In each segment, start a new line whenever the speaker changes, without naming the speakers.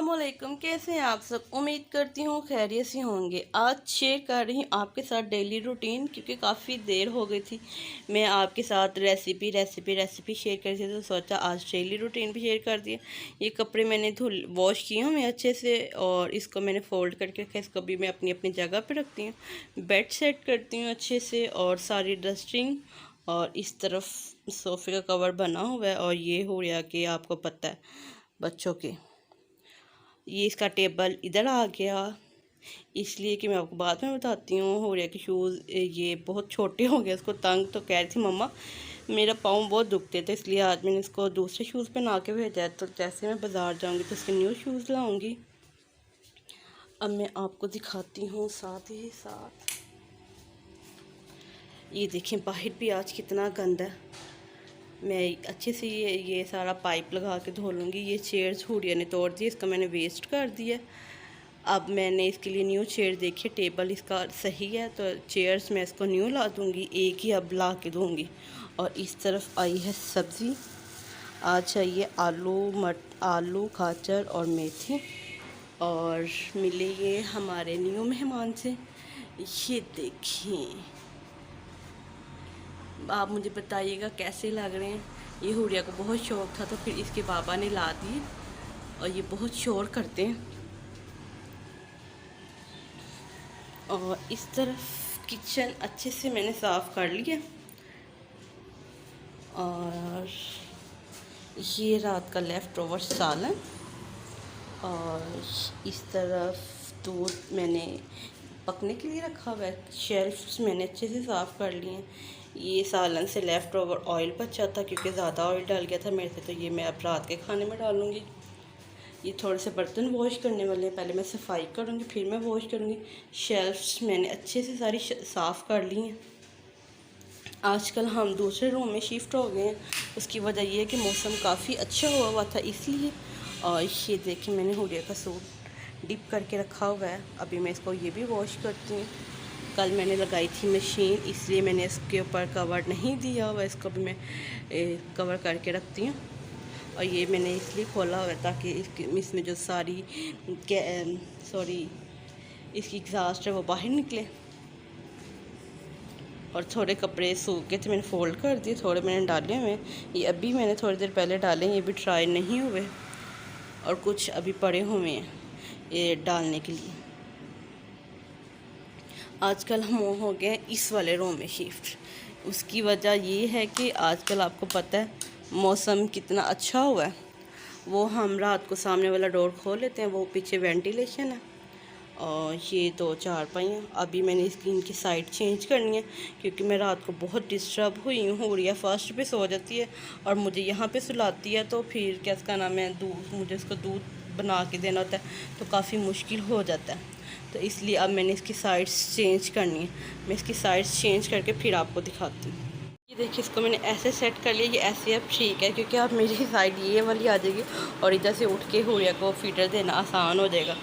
अस्सलामुअलैकुम। कैसे हैं आप सब? उम्मीद करती हूँ खैरियत से होंगे। आज शेयर कर रही हूँ आपके साथ डेली रूटीन, क्योंकि काफ़ी देर हो गई थी मैं आपके साथ रेसिपी शेयर कर रही थी, तो सोचा आज डेली रूटीन भी शेयर कर दिया। ये कपड़े मैंने वॉश किए हूँ मैं अच्छे से, और इसको मैंने फ़ोल्ड करके रखा है। इसको भी मैं अपनी अपनी जगह पर रखती हूँ, बेड सेट करती हूँ अच्छे से, और सारी डस्टिंग। और इस तरफ सोफ़े का कवर बना हुआ है, और ये हो रहा कि आपको पता है बच्चों के, ये इसका टेबल इधर आ गया, इसलिए कि मैं आपको बाद में बताती हूँ। हो रहा है कि शूज़ ये बहुत छोटे हो गए, उसको तंग तो कह रही थी मम्मा मेरा पाँव बहुत दुखते थे, इसलिए आज मैंने इसको दूसरे शूज़ पहना के भेजा है। तो जैसे मैं बाज़ार जाऊँगी तो इसके न्यू शूज़ लाऊँगी। अब मैं आपको दिखाती हूँ साथ ही साथ, ये देखें बाहर भी आज कितना गंदा है। मैं अच्छे से ये सारा पाइप लगा के धो लूँगी। ये चेयर्स हुडिया ने तोड़ दी, इसका मैंने वेस्ट कर दिया। अब मैंने इसके लिए न्यू चेयर देखी, टेबल इसका सही है तो चेयर्स मैं इसको न्यू ला दूँगी, एक ही अब ला के दूँगी। और इस तरफ आई है सब्ज़ी, आज चाहिए आलू गाजर और मेथी, और मिले ये हमारे न्यू मेहमान से। ये देखें, आप मुझे बताइएगा कैसे लग रहे हैं। ये हुरिया को बहुत शौक़ था तो फिर इसके बाबा ने ला दिए, और ये बहुत शोर करते हैं। और इस तरफ किचन अच्छे से मैंने साफ़ कर लिया, और ये रात का लेफ़्ट ओवर सालन, और इस तरफ दूध मैंने पकने के लिए रखा हुआ है। शेल्फ्स मैंने अच्छे से साफ़ कर लिए हैं। ये सालन से लेफ़्ट ओवर ऑयल बचा था, क्योंकि ज़्यादा ऑयल डाल गया था मेरे से, तो ये मैं अब रात के खाने में डालूँगी। ये थोड़े से बर्तन वॉश करने वाले हैं, पहले मैं सफाई करूँगी फिर मैं वॉश करूँगी। शेल्फ्स मैंने अच्छे से सारी साफ़ कर ली हैं। आजकल हम दूसरे रूम में शिफ्ट हो गए हैं, उसकी वजह ये है कि मौसम काफ़ी अच्छा हुआ था इसलिए। और ये देखिए मैंने हुडिया का सूट डिप करके रखा हुआ है, अभी मैं इसको ये भी वॉश करती हूँ। कल मैंने लगाई थी मशीन, इसलिए मैंने इसके ऊपर कवर नहीं दिया हुआ, इसको भी मैं कवर करके रखती हूँ। और ये मैंने इसलिए खोला हुआ है ताकि इसमें जो इसकी एग्जॉस्ट है वो बाहर निकले। और थोड़े कपड़े सूखे थे मैंने फ़ोल्ड कर दिए, थोड़े मैंने डाले हुए, ये अभी मैंने थोड़ी देर पहले डाले, ये भी ट्राई नहीं हुए, और कुछ अभी पड़े हुए हैं ये डालने के लिए। आजकल हम हो गए इस वाले रूम में शिफ्ट, उसकी वजह ये है कि आजकल आपको पता है मौसम कितना अच्छा हुआ है। वो हम रात को सामने वाला डोर खोल लेते हैं, वो पीछे वेंटिलेशन है, और ये 2 चारपाइयाँ। अभी मैंने इनकी साइड चेंज करनी है, क्योंकि मैं रात को बहुत डिस्टर्ब हुई हूँ। हुरिया फर्स्ट पे सो जाती है और मुझे यहाँ पे सुलाती है, तो फिर क्या इसका नाम है, मुझे इसको दूध बना के देना होता है, तो काफ़ी मुश्किल हो जाता है। तो इसलिए अब मैंने इसकी साइड्स चेंज करनी है। मैं इसकी साइड्स चेंज करके फिर आपको दिखाती हूँ। ये देखिए इसको मैंने ऐसे सेट कर लिया, ये ऐसे अब ठीक है, क्योंकि अब मेरी साइड ये वाली आ जाएगी, और इधर से उठ के हुरिया को फीडर देना आसान हो जाएगा।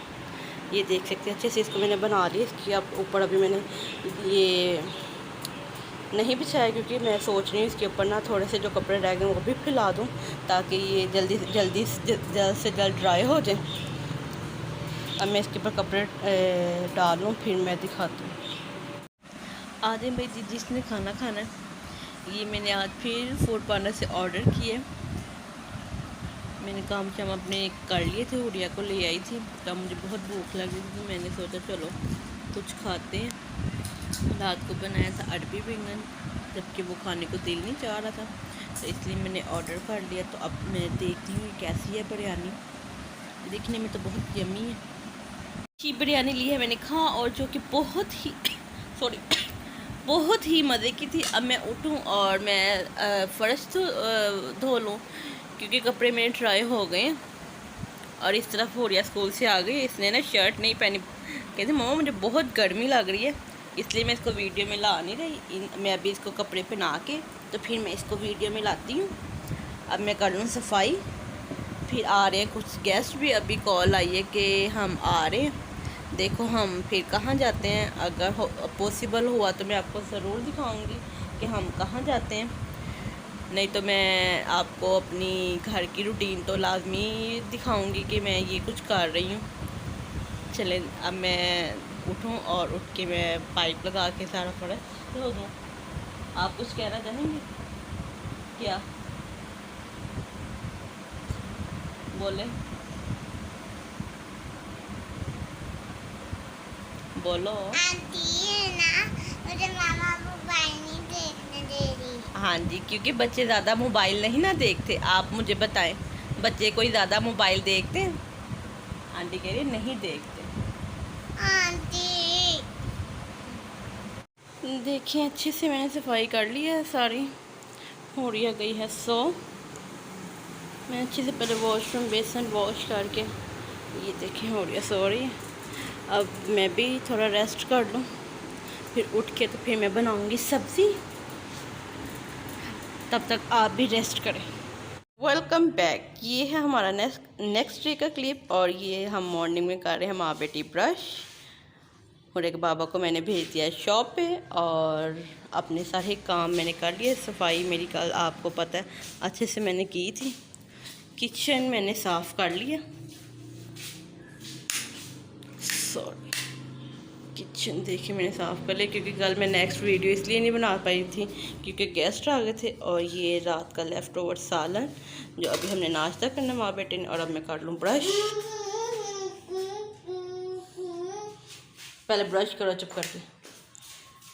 ये देख सकते हैं अच्छे से इसको मैंने बना लिया। इसकी अब ऊपर अभी मैंने ये नहीं बिछाया, क्योंकि मैं सोच रही हूँ इसके ऊपर ना थोड़े से जो कपड़े रह गए वो भी फैला दूँ, ताकि ये जल्द से जल्द ड्राई हो जाए। अब मैं इसके ऊपर कपड़े डाल लूँ फिर मैं दिखाती हूँ।
आदम भाई जी जिसने खाना खाना है, ये मैंने आज फिर फूड पार्लर से ऑर्डर किए। मैंने काम शाम अपने कर लिए थे, हुडिया को ले आई थी, तब मुझे बहुत भूख लगी थी, मैंने सोचा चलो कुछ खाते हैं। रात को बनाया था अरबी बैंगन, जबकि वो खाने को दिल नहीं चाह रहा था, तो इसलिए मैंने ऑर्डर कर लिया। तो अब मैं देखती हूँ कैसी है बिरयानी, देखने में तो बहुत यम्मी है। अच्छी बिरयानी ली है मैंने खा, और जो कि बहुत ही मज़े की थी। अब मैं उठूँ और मैं फ़र्श तो धो लूँ, क्योंकि कपड़े मेरे ड्राई हो गए। और इस तरफ हुरिया स्कूल से आ गई, इसने ना शर्ट नहीं पहनी, कहती मम्मा मुझे बहुत गर्मी लग रही है, इसलिए मैं इसको वीडियो में ला नहीं रही। मैं अभी इसको कपड़े पहना के तो फिर मैं इसको वीडियो में लाती हूँ। अब मैं कर लूँ सफाई, फिर आ रहे हैं कुछ गेस्ट भी, अभी कॉल आई है कि हम आ रहे हैं। देखो हम फिर कहाँ जाते हैं, अगर पॉसिबल हुआ तो मैं आपको ज़रूर दिखाऊंगी कि हम कहाँ जाते हैं। नहीं तो मैं आपको अपनी घर की रूटीन तो लाजमी दिखाऊंगी कि मैं ये कुछ कर रही हूँ। चलें अब मैं उठूँ और उठ के मैं पाइप लगा के सारा फर्श धो दूँ। आप कुछ कहना चाहेंगे क्या? बोले बोलो।
आंटी है ना, मुझे मामा मोबाइल नहीं देखने दे रही।
हाँ जी, क्योंकि बच्चे ज़्यादा मोबाइल नहीं ना देखते। आप मुझे बताएं, बच्चे कोई ज़्यादा मोबाइल देखते हैं? आंटी कह रही नहीं देखते।
आंटी
देखिए अच्छे से मैंने सफाई कर ली है सारी, होड़िया गई है सो। मैं अच्छे से पहले वॉशरूम बेसन वॉश करके, ये देखिए होड़िया सो रही है। अब मैं भी थोड़ा रेस्ट कर लूँ, फिर उठ के तो फिर मैं बनाऊँगी सब्ज़ी। तब तक आप भी रेस्ट करें। Welcome back. ये है हमारा नेक्स्ट डे का क्लिप, और ये हम मॉर्निंग में कर रहे हैं माँ बेटी ब्रश। और एक बाबा को मैंने भेज दिया शॉप पे, और अपने सारे काम मैंने कर लिए। सफाई मेरी कल आपको पता है अच्छे से मैंने की थी। किचन मैंने साफ़ कर लिया, सॉरी किचन देखिए मैंने साफ़ कर लिया, क्योंकि कल मैं नेक्स्ट वीडियो इसलिए नहीं बना पाई थी क्योंकि गेस्ट आ गए थे। और ये रात का लेफ़्ट ओवर सालन जो अभी हमने नाश्ता करना माँ बेटे ने। और अब मैं कर लूँ ब्रश। पहले ब्रश करो चुप करके।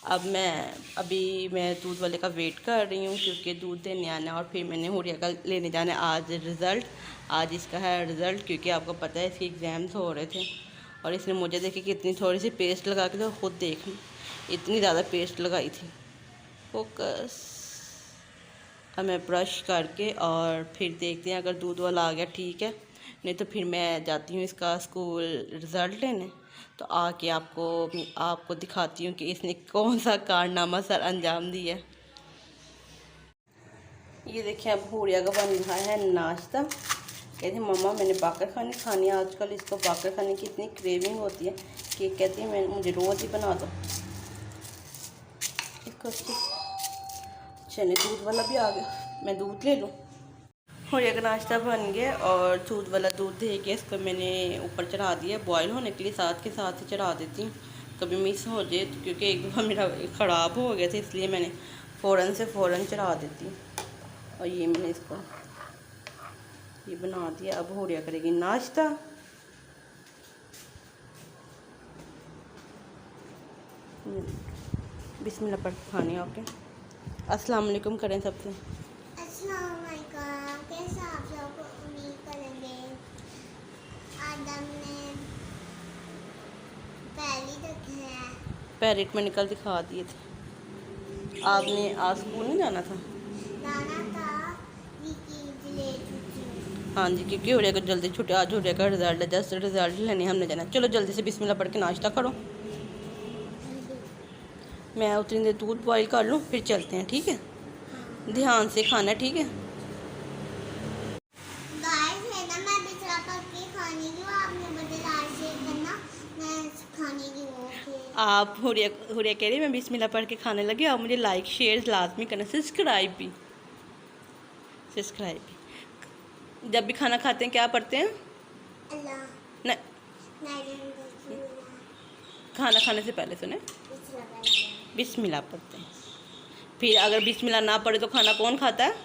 अब मैं दूध वाले का वेट कर रही हूँ, क्योंकि दूध देने आना है और फिर मैंने हुरिया का लेने जाना है आज रिज़ल्ट। आज इसका है रिज़ल्ट, क्योंकि आपको पता है इसके एग्ज़ाम्स हो रहे थे। और इसने मुझे देखी कि इतनी थोड़ी सी पेस्ट लगा के, तो खुद देख इतनी ज़्यादा पेस्ट लगाई थी। फोकस। अब मैं ब्रश करके और फिर देखते हैं, अगर दूध वाला आ गया ठीक है, नहीं तो फिर मैं जाती हूँ इसका स्कूल रिज़ल्ट लेने। तो आके आपको दिखाती हूँ कि इसने कौन सा कारनामा सर अंजाम दिया। ये देखिए अब हुरिया का बन रहा है नाश्ता। कहती मम्मा मैंने बाकर खानी खानी है। आजकल इसको बाकर खाने की इतनी क्रेविंग होती है कि कहती है मुझे रोज़ ही बना दो इसको। चलिए दूध वाला भी आ गया, मैं दूध ले लूँ। हुरिया का नाश्ता बन गया, और दूध वाला दूध दे के इसको मैंने ऊपर चढ़ा दिया बॉयल होने के लिए। साथ के साथ ही चढ़ा देती हूँ, कभी मिस हो जाए तो, क्योंकि एक बार मेरा ख़राब हो गया था, इसलिए मैंने फ़ौरन चढ़ा देती हूँ। और ये मैंने इसको ये बना दिया। अब हुरिया करेगी नाश्ता। बिस्मिल्लाह पढ़ के खानी है। ओके, अस्सलाम वालेकुम करें सबसे।
अस्सलाम वालेकुम, कैसे आप लोग उम्मीद करेंगे। आज हमने पहली रखे हैं।
पैरेट में निकल दिखा दिए थे। आपने आज स्कूल नहीं जाना था?
नाना था ले चुकी।
हाँ जी, क्योंकि हुरिया को जल्दी छुट्टी, आज हुरिया का रिजल्ट है, जस्ट रिजल्ट लेने हमने जाना। चलो जल्दी से बिस्मिल्लाह पढ़ के नाश्ता करो। मैं उतनी देर दूध बॉईल कर लूँ, फिर चलते हैं, ठीक है? ध्यान से खाना, ठीक है?
गाइस है ना, मैं बिचरा पक्के खाने की, आपने मुझे लाइक शेयर करना, मैं खाने की वो
आप हुरिया कह रही है मैं बिस्मिल्लाह पढ़ के खाने लगी। आप मुझे लाइक शेयर लाजमी करना, सब्सक्राइब भी। जब भी खाना खाते हैं क्या पढ़ते हैं?
अल्लाह
नहीं,
नहीं
खाना खाने से पहले सुने बिस्मिल्लाह पढ़ते हैं। फिर अगर बिस्मिल्लाह ना पढ़े तो खाना कौन खाता है?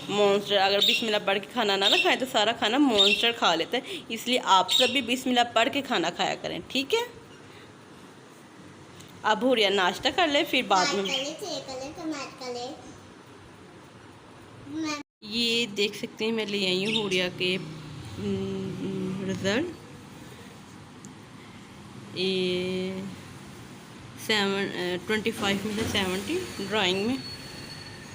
मॉन्स्टर। अगर बिस्मिल्लाह पढ़ के खाना ना खाए तो सारा खाना मॉन्स्टर खा लेता है। इसलिए आप सब भी बिस्मिल्लाह पढ़ के खाना खाया करें, ठीक है? अब हुरिया नाश्ता कर ले, फिर बाद में ये देख सकते हैं मैं ले आई हूँ हुरिया के रिज़ल्ट। ये 25 में से 70 ड्राइंग में।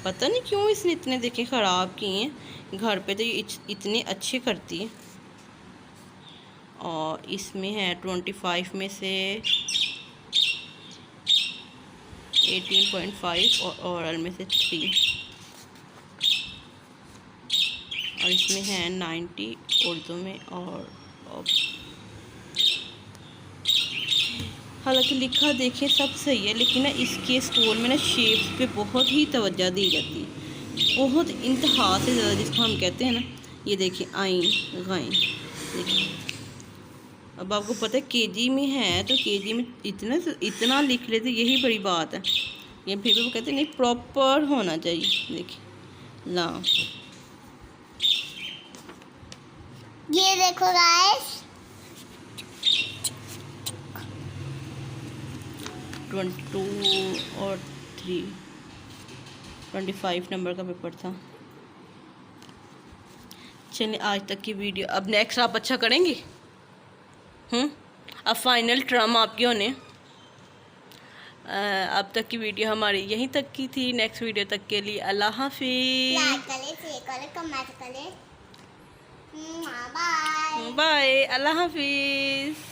पता नहीं क्यों इसने इतने देखे ख़राब किए हैं। घर पे तो ये इतने अच्छे करती है। और इसमें है 25 में से 18.5 और ओरल में से 3, और इसमें है 90 उर्दू में। और हालांकि लिखा देखें सब सही है, लेकिन ना इसके स्टोर में ना शेप्स पे बहुत ही तवज्जो दी जाती है, बहुत इंतहा से ज़्यादा, जिसको हम कहते हैं ना। ये देखिए आइन गाइन, देखिए अब आपको पता है केजी में है तो केजी में इतना लिख लेते, यही बड़ी बात है। ये फिर भी वो कहते हैं नहीं, प्रॉपर होना चाहिए। देखिए ला,
ये देखो गाइस,
22 और 3 25 नंबर का पेपर था। चलिए आज तक की वीडियो, अब नेक्स्ट आप अच्छा करेंगी। अब फाइनल टर्म आपकी होने। अब तक की वीडियो हमारी यहीं तक की थी। नेक्स्ट वीडियो तक के लिए अल्लाह हाफिज़,
लाइक करें, शेयर करें, कमेंट करें। बाय
बाय, अल्लाह हाफिज़।